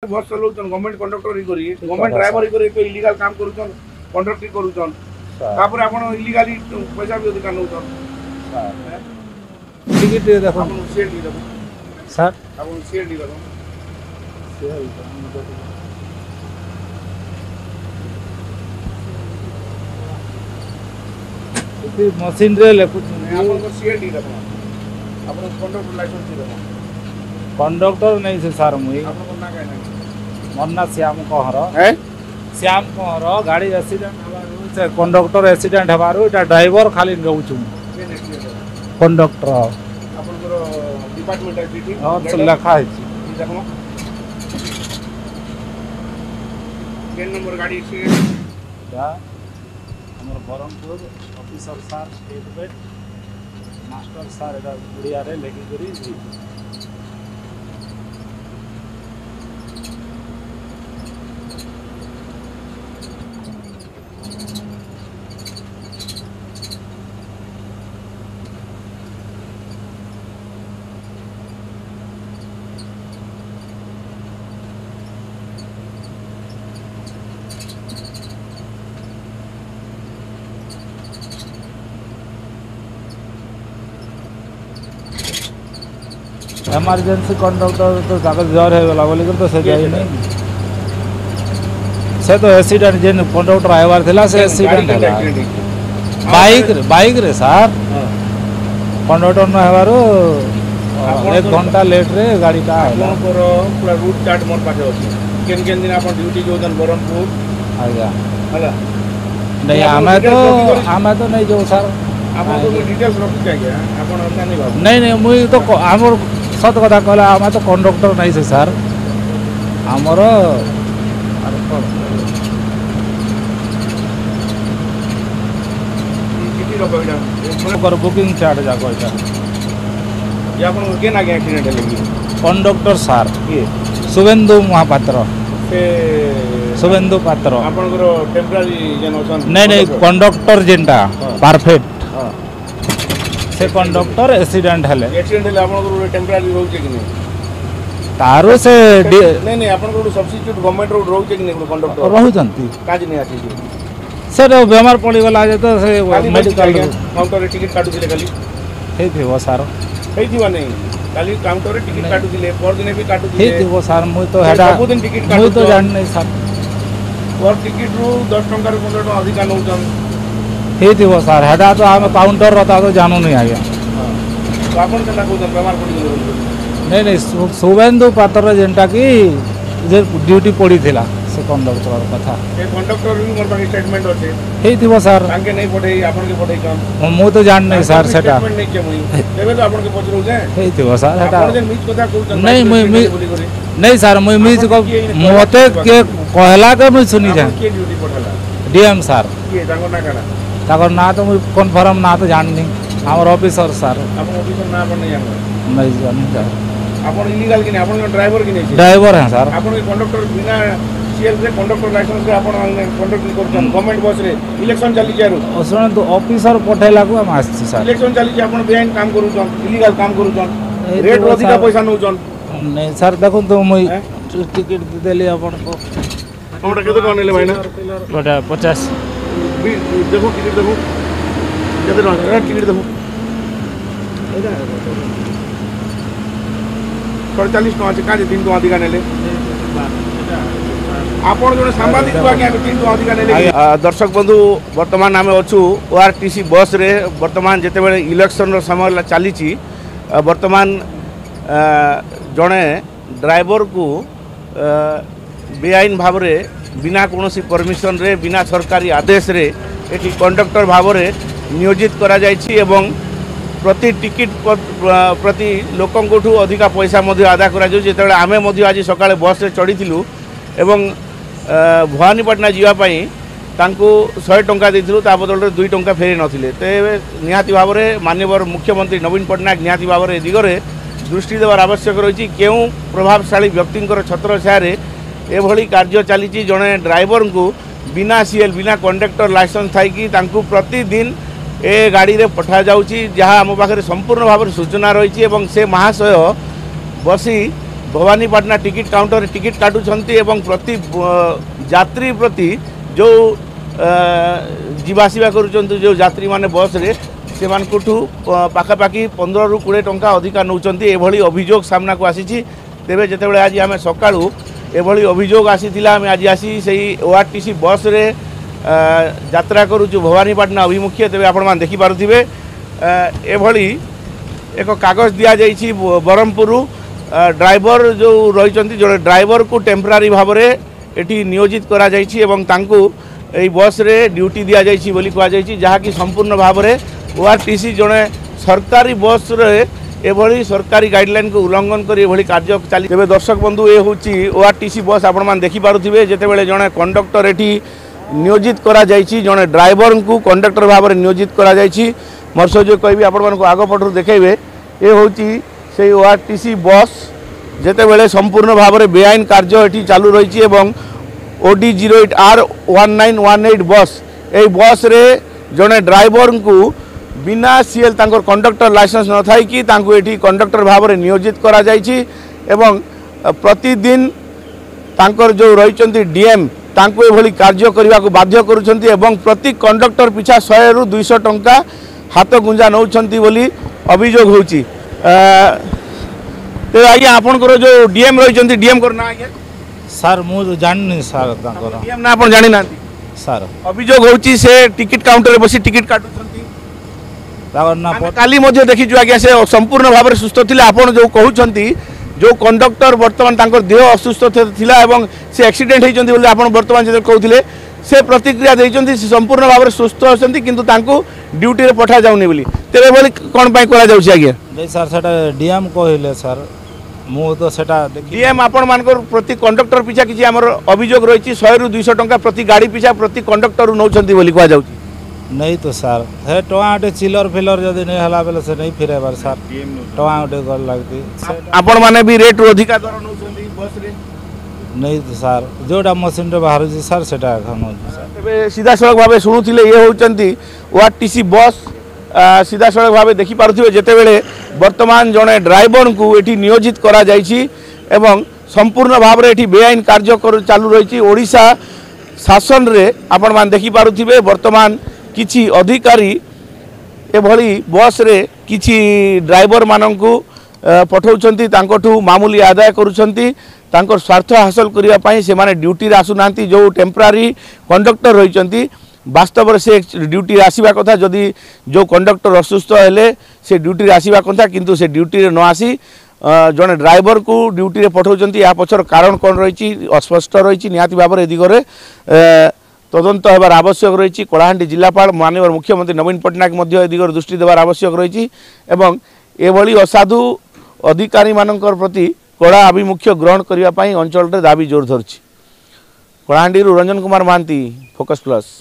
बस चलाउछन government conductor ही करी government driver ही करी इलीगल काम करूछन कंडक्टर करूछन तापर आपण इलीगली पैसा भी अधिक नउछन टिकट देखो आपण शेयर दी देखो सर आपण शेयर दी देखो मशीन रे लेखु आपण को शेयर दी देखो आपण कंडक्टर लाइसेंस दी देखो कंडक्टर नहीं से सर मुई आपण को ना कहना मन्ना श्याम कहर है श्याम कहर गाड़ी एक्सीडेंट हबारु से कंडक्टर एक्सीडेंट हबारु एटा ड्राइवर खाली रहउछु कंडक्टर आपण को डिपार्टमेंट एक्टिविटी और लिखा है देखो 10 नंबर गाड़ी एक्सीडेंट या हमर बरमपुर ऑफिसर सर स्टेट बेट मास्टर सर एटा उड़िया रे लेखि करी इमरजेंसी कंडक्टर तो कागज ज्वर है वाला बोली तो से जाई नहीं से तो एक्सीडेंट जेन कंडक्टर आइबार थिला से एक्सीडेंट है बाइक रे सर कंडक्टर न हेबारो 1 घंटा लेट रे गाड़ी का आपन को पूरा रूट चार्ट मोर पाछे अछि केन दिन आपन ड्यूटी जोदन बरमपुर आजा हला नहीं हमें तो नहीं जो सर आपन को डिटेल्स रखि चाहिए आपन अन्ना नहीं बाबू नहीं मुई तो हमर सत कथा कहला हमें तो कंडक्टर नहीं से सर हमर किती रुपया कर बुकिंग चार्ज जा कोइटा ये आपन के ना एक्सीडेंट लेगी कंडक्टर सर ये शुभेन्दु महापात्र से शुभेन्दु पात्र आपन को टेम्पररी जन ओसन नहीं कंडक्टर जेंटा परफेक्ट हां से कंडक्टर एक्सीडेंट हले एक्सीडेंट आपन को टेम्पररी रहउ छै कि नहीं तारो से नहीं आपन को सब्स्टिट्यूट गवर्नमेंट रोड रहउ छै कि नहीं कंडक्टर रहउ जंती काज नहीं आछि छै सर बेमार पड़ी गला जे तो से मेडिकल काउंटर रे टिकट काटु दिले खाली हे थी सर हे थी नहीं खाली काउंटर रे टिकट काटु दिले पर दिन भी काटु दिले हे थी सर मुई तो हेडा सब दिन टिकट काटु मुई तो जान नहीं सर और टिकट रो 10 टका रे 15 टका अधिक नउछन हे थी सर हेडा तो हम काउंटर रहता तो जानू नहीं आया तो आपन केना कहउछन बेमार पड़ी गेल नहीं शुभेन्दु पात्र जेंटा की जे ड्यूटी पड़ी थिला से कंडक्टर कथा ए कंडक्टर भी मोर पाके स्टेटमेंट होते हे थी सर ताके नहीं पठे आपन के पठे काम मु तो जान नहीं सर सेटा स्टेटमेंट नहीं के मुई देबे तो आपन के पचरउ जे हे थी सर हेटा आपन जे मिछ कथा कहउछन नहीं मुई नहीं सर मुई मिछ को मते के कहला के मुई सुनी जा के ड्यूटी पठला डीएम सर के ताको ना काना ताकर ना तो मुई कन्फर्म ना तो जान नहीं हमर ऑफिसर सर आपन ऑफिसर ना आपन नहीं जान नहीं जान सर आपन इलीगल कि नहीं आपन ड्राइवर कि नहीं ड्राइवर है सर आपन के कंडक्टर बिना सीएल रे कंडक्टर लाइसेंस रे आपन कंडक्टर करछन गवर्नमेंट बस रे इलेक्शन चली जारू ओसण तो ऑफिसर पठेला को हम आछि सर इलेक्शन चली जे आपन बेआईन काम करूछन इलीगल काम करूछन रेट अधिक पैसा नउछन नहीं सर देखो तो मुई टिकट देली अपन को हमरा केते कोन ले भाईना गोटा 50 देखो टिकट देखो केते टका टिकट देखो 48 टका छै काजे 3 टका अधिक नेले आपण जो सांबादिक आज्ञा 3 टका अधिक नेले दर्शक बंधु वर्तमान आमे अछु ओआरटीसी बस रे वर्तमान जेते बेले इलेक्शन रो समय चली छी वर्तमान जणे ड्राइवर को बेआईन भाव रे बिना कोनोसी परमिशन रे बिना सरकारी आदेश रे एठी कंडक्टर भाव रे नियोजित करा जाय छी एवं प्रति टिकट प्रति लोकंठू अधिका पैसा आदा करा जेते आमे आज सकाळे बस रे चढ़ीलु एवं भवानीपाटना जीवाई तांको 100 टंका देथिलु ता बदल रे 2 टंका फेरी नथिले तेबे निहाती भाव रे माननीय मुख्यमंत्री नवीन पटनायक निहाती भाव रे दिगरे दृष्टि देवार आवश्यक रही केउ प्रभावशाली व्यक्तिंकर छत्र छाया एभली कार्य चली जड़े ड्राइवर को बिना सीएल बिना कंडक्टर लाइसेंस थी प्रतिदिन ए गाड़ी रे पठा जाउची जहाँ आम पाखे संपूर्ण भाव सूचना रही से महाशय बसी भवानीपाटना टिकट काउंटर टिकट काटुंट एवं प्रति यात्री प्रति जो जीवासवा कर जो यात्री माने बस रे से पाखापाखि 15 ରୁ 20 टंका अधिका नौकरी एभली अभियोग सामना को आसी तेरे जितेबाला आज आम सका एभली अभियोग आसीला आम आज आसी से ओआरटीसी बस रे यात्रा करुचु भवानीपाटना अभिमुखे तेज आपण मैंने देखिपे एभली एक कागज दि जाइए ब्रह्मपुर ड्राइवर जो रही जो ड्राइवर को टेम्परारी भाव में ये नियोजित करा जाइछि एवं तांकु एई बस रे ड्यूटी दि जाइछि बोली कहा जाइछि जहाँकि संपूर्ण भाव में ओआरटीसी जड़े सरकारी बस रे एभली सरकारी गाइडलाइन को उल्लंघन कर एभली कार्य चली तेज दर्शक बंधु ये हूँ ओआरटीसी बस आपण मैंने देखिपे जितेबाला जड़े कंडक्टर एटी नियोजित करा जाइछि जड़े ड्राइवर को कंडक्टर भाव में नियोजित करा जाइछि मोर सह जो कहि आपण मानक आग पटू देखेबे ये हूँ से ओआरटीसी बस जितेबाला संपूर्ण भाव में बेआईन कार्य एटी चालू रही OD 08 R1918 बस ये बस रे जड़े ड्राइवर को बिना सीएल तांकर कंडक्टर लाइसेंस न थाई कि तांको एटी कंडक्टर भाव में नियोजित करा जाइछि एवं प्रतिदिन तांकर जो रही डीएम तांको एभली कार्य करने को बाध्य करुछंती एवं प्रति कंडक्टर पिछा 100 ରୁ 200 टंका हाथ गुंजा नौछंती बोली अभियोग होची तो आज्ञा आपनकर जो डीएम रही डीएम कर ना आज्ञा सर मु जाननी सर तांकर डीएम ना आपण जानि ना सर अभियोग होची से टिकट काउंटर रे बसी टिकट काटुछंती ताकर ना काली मध्ये देखिजु आज्ञा से संपूर्ण भाव में सुस्थ थिले आपण जो कहउछंती जो कंडक्टर वर्तमान तांकर देह असुस्थ थिला एवं से एक्सीडेंट होइछंती बोली आपण वर्तमान जे कहउथिले से प्रतिक्रिया देइछंती संपूर्ण भाव में सुस्थ अछंती किंतु तांको ड्यूटी रे पठा जाउनी बोली तेरे बोली कोन पई करा जाउछि आज्ञा नहीं सर सेटा डीएम कहले सर मु तो सेटा डीएम आपण मानकर प्रति कंडक्टर पिछा किछि हमर अभियोग रहिछि 100 ରୁ 200 टंका प्रति गाड़ी पिछा प्रति कंडक्टर नौछंती बोली कहा जाउछि नहीं तो सर हे टोआटे चिलर फिलर जदी नहीं हला बेले से नहीं फिरे बार सर टोआटे गल लागती आपण माने भी रेट रो अधिका दर नौछंती बस रे नहीं तो सर जोटा मशीन रे बाहर जी सर सेटा खनो सर तबे सीधा सड़क भाबे सुनुथिले ये होचंती ओआरटीसी बस सीधा सड़क भाव देखि पारुथिबे जेतेबेले वर्तमान जड़े ड्राइवर को एटी नियोजित करा जाइछि एवं संपूर्ण भाव में एटी बेआईन कार्य चालू रही ओडिशा शासन रे आपण मान देखि पारुथिबे वर्तमान किछि अधिकारी एभली बस रे किछि ड्राइवर माननकु पठाउछंती तांकोठू मामूली आदाय करूछंती तांकर स्वार्थ हासिल करिया पई से माने ड्यूटी रे आसु नांती जो टेम्परारी कंडक्टर रहिछंती वास्तव में से ड्यूटी आसवा कथा जदि जो कंडक्टर असुस्थ हेले से ड्यूटी आसवा कथा किंतु से ड्यूटी रे न आसी जड़े ड्राइवर को ड्यूटी रे पठाउछंती या पछर कारण कौन रही अस्पष्ट रही निहाती भाव में दिगरे तदंत होबार आवश्यक रही कलाहांडी जिलापाल माननीय मुख्यमंत्री नवीन पट्टनायक मध्य दिगरे दृष्टि देवार आवश्यक रही एवं एभली असाधु अधिकारी मानकर प्रति कड़ा आभिमुख्य ग्रहण करने अंचल दाबी जोर धरछि कलाहांडी रंजन कुमार महांती फोकस प्लस।